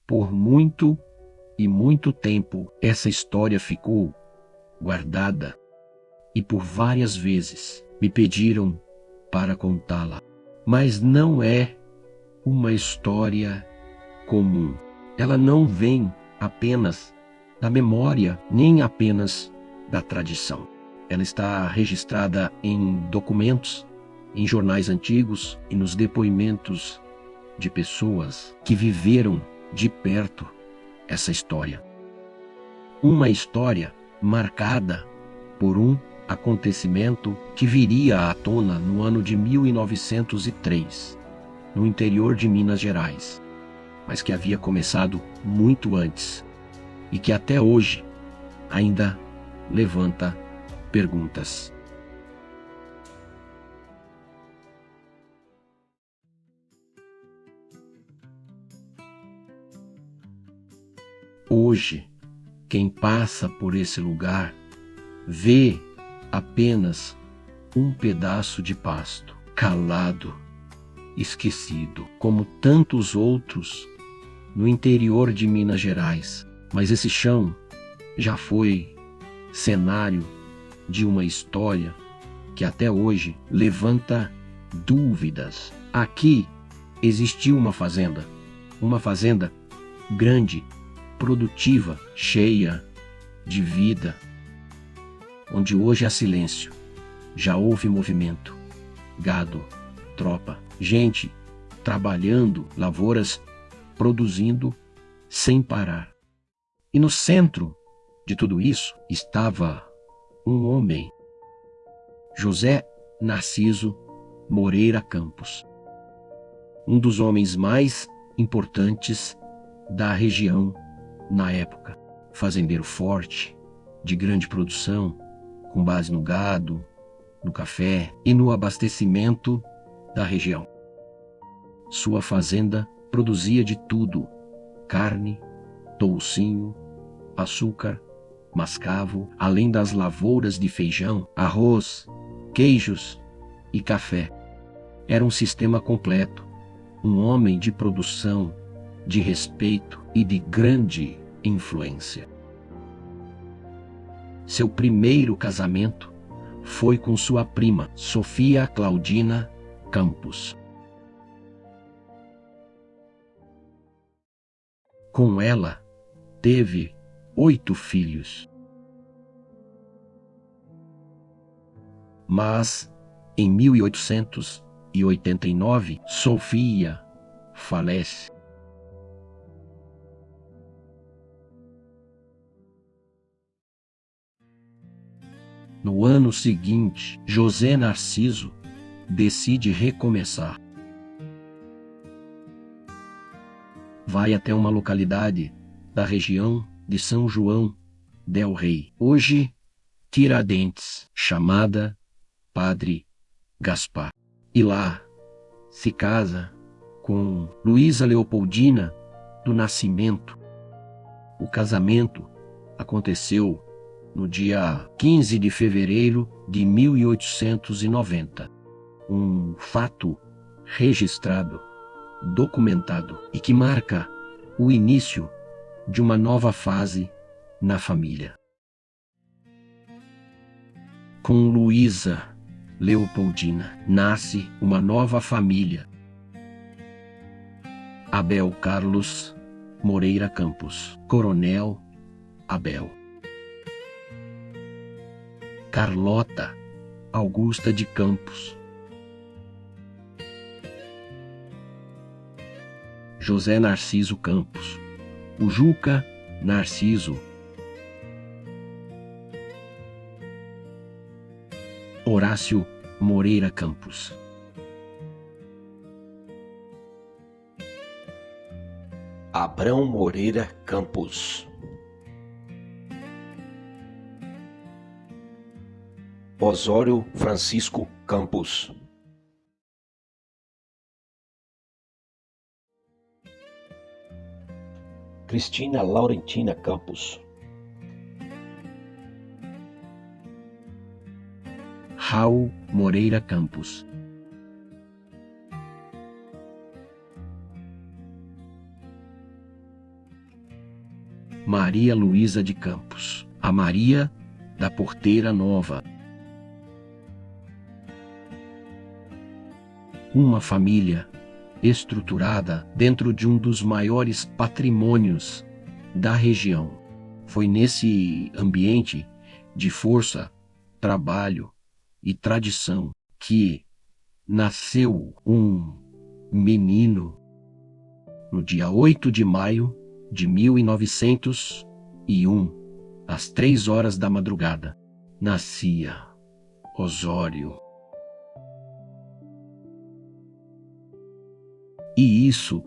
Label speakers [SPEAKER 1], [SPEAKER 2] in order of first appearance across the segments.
[SPEAKER 1] Por muito e muito tempo, essa história ficou guardada e por várias vezes me pediram para contá-la. Mas não é uma história comum. Ela não vem apenas da memória, nem apenas da tradição. Ela está registrada em documentos, em jornais antigos e nos depoimentos de pessoas que viveram de perto essa história. Uma história marcada por um acontecimento que viria à tona no ano de 1903, no interior de Minas Gerais, mas que havia começado muito antes e que até hoje ainda levanta perguntas. Hoje, quem passa por esse lugar vê apenas um pedaço de pasto, calado, esquecido, como tantos outros no interior de Minas Gerais. Mas esse chão já foi cenário de uma história que até hoje levanta dúvidas. Aqui existiu uma fazenda grande, produtiva, cheia de vida, onde hoje há silêncio. Já houve movimento, gado, tropa, gente trabalhando, lavouras produzindo sem parar. E no centro de tudo isso estava um homem, José Narciso Moreira Campos, um dos homens mais importantes da região na época. Fazendeiro forte, de grande produção, com base no gado, no café e no abastecimento da região. Sua fazenda produzia de tudo: carne, toucinho, açúcar, mascavo, além das lavouras de feijão, arroz, queijos e café. Era um sistema completo, um homem de produção, de respeito e de grande influência. Seu primeiro casamento foi com sua prima, Sofia Claudina Campos. Com ela, teve 8 filhos. Mas, em 1889, Sofia falece. No ano seguinte, José Narciso decide recomeçar. Vai até uma localidade da região de São João del Rei, hoje Tiradentes, chamada Padre Gaspar. E lá se casa com Luísa Leopoldina do Nascimento. O casamento aconteceu no dia 15 de fevereiro de 1890. Um fato registrado, documentado e que marca o início de uma nova fase na família. Com Luísa Leopoldina nasce uma nova família. Abel Carlos Moreira Campos, Coronel Abel. Carlota Augusta de Campos. José Narciso Campos. O Juca Narciso. Horácio Moreira Campos. Abrão Moreira Campos. Osório Francisco Campos. Cristina Laurentina Campos. Raul Moreira Campos. Maria Luísa de Campos, a Maria da Porteira Nova. Uma família estruturada dentro de um dos maiores patrimônios da região. Foi nesse ambiente de força, trabalho e tradição que nasceu um menino no dia 8 de maio de 1901, às 3 horas da madrugada. Nascia Osório. E isso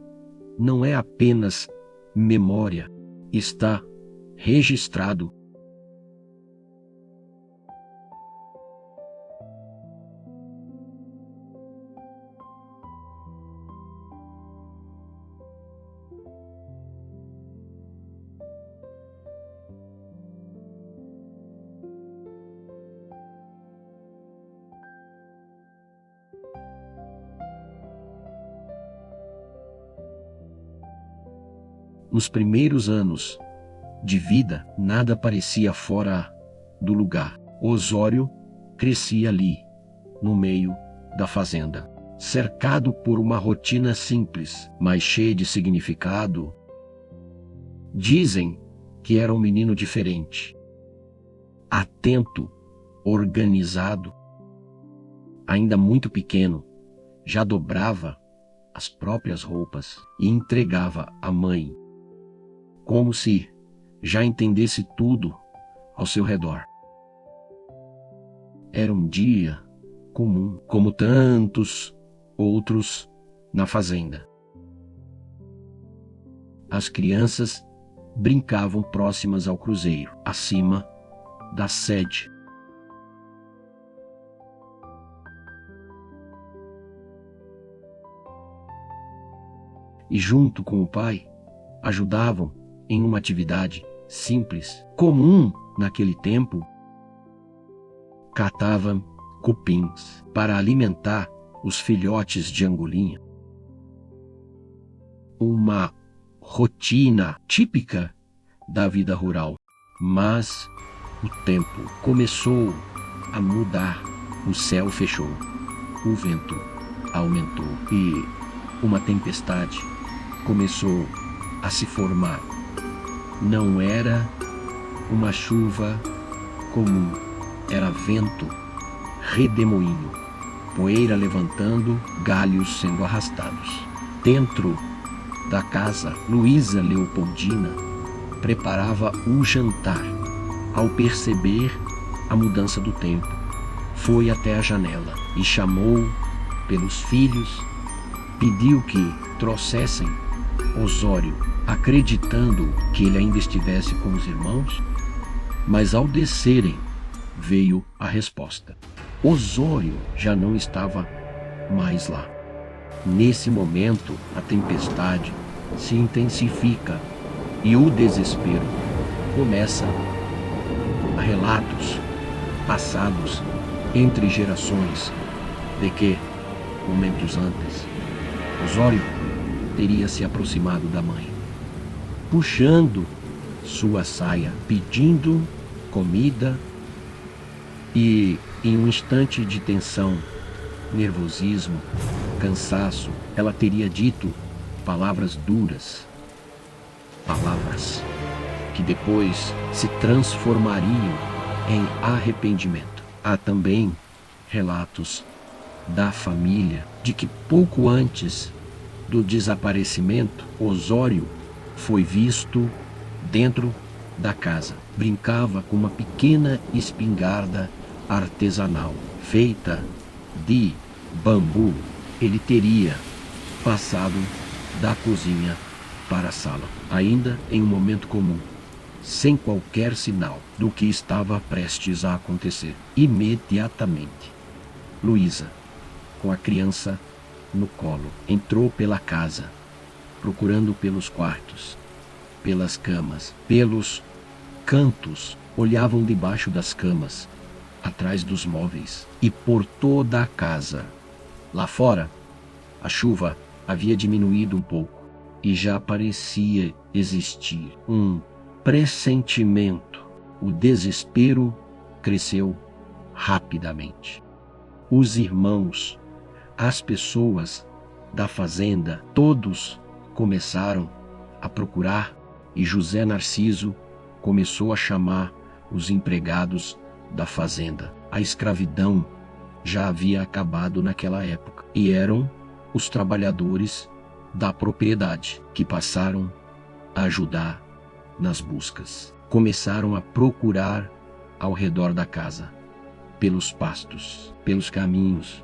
[SPEAKER 1] não é apenas memória, está registrado. Nos primeiros anos de vida, nada parecia fora do lugar. Osório crescia ali, no meio da fazenda, cercado por uma rotina simples, mas cheia de significado. Dizem que era um menino diferente, atento, organizado. Ainda muito pequeno, já dobrava as próprias roupas e entregava à mãe, como se já entendesse tudo ao seu redor. Era um dia comum, como tantos outros na fazenda. As crianças brincavam próximas ao cruzeiro, acima da sede. E junto com o pai, ajudavam em uma atividade simples, comum naquele tempo. Catavam cupins para alimentar os filhotes de angolinha. Uma rotina típica da vida rural. Mas o tempo começou a mudar. O céu fechou, o vento aumentou e uma tempestade começou a se formar. Não era uma chuva comum, era vento redemoinho, poeira levantando, galhos sendo arrastados. Dentro da casa, Luísa Leopoldina preparava o jantar. Ao perceber a mudança do tempo, foi até a janela e chamou pelos filhos, pediu que trouxessem Osório, acreditando que ele ainda estivesse com os irmãos, mas ao descerem veio a resposta. Osório já não estava mais lá. Nesse momento, a tempestade se intensifica e o desespero começa. Há relatos passados entre gerações de que, momentos antes, Osório teria se aproximado da mãe, puxando sua saia, pedindo comida, e em um instante de tensão, nervosismo, cansaço, ela teria dito palavras duras, palavras que depois se transformariam em arrependimento. Há também relatos da família de que pouco antes do desaparecimento, Osório foi visto dentro da casa. Brincava com uma pequena espingarda artesanal feita de bambu. Ele teria passado da cozinha para a sala, ainda em um momento comum, sem qualquer sinal do que estava prestes a acontecer. Imediatamente, Luísa, com a criança no colo, entrou pela casa, procurando pelos quartos, pelas camas, pelos cantos. Olhavam debaixo das camas, atrás dos móveis e por toda a casa. Lá fora, a chuva havia diminuído um pouco e já parecia existir um pressentimento, o desespero cresceu rapidamente. Os irmãos, as pessoas da fazenda, todos começaram a procurar, e José Narciso começou a chamar os empregados da fazenda. A escravidão já havia acabado naquela época e eram os trabalhadores da propriedade que passaram a ajudar nas buscas. Começaram a procurar ao redor da casa, pelos pastos, pelos caminhos,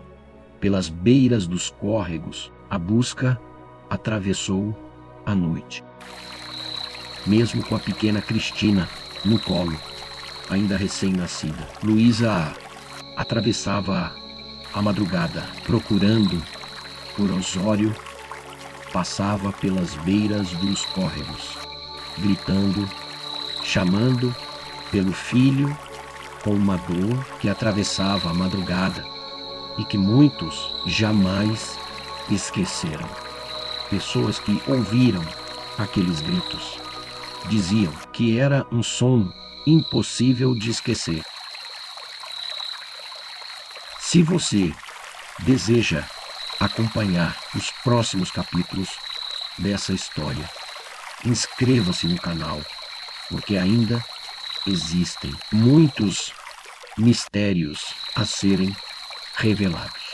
[SPEAKER 1] pelas beiras dos córregos. A busca atravessou a noite. Mesmo com a pequena Cristina no colo, ainda recém-nascida, Luísa atravessava a madrugada, procurando por Osório, passava pelas beiras dos córregos, gritando, chamando pelo filho, com uma dor que atravessava a madrugada e que muitos jamais esqueceram. Pessoas que ouviram aqueles gritos diziam que era um som impossível de esquecer. Se você deseja acompanhar os próximos capítulos dessa história, inscreva-se no canal, porque ainda existem muitos mistérios a serem revelados.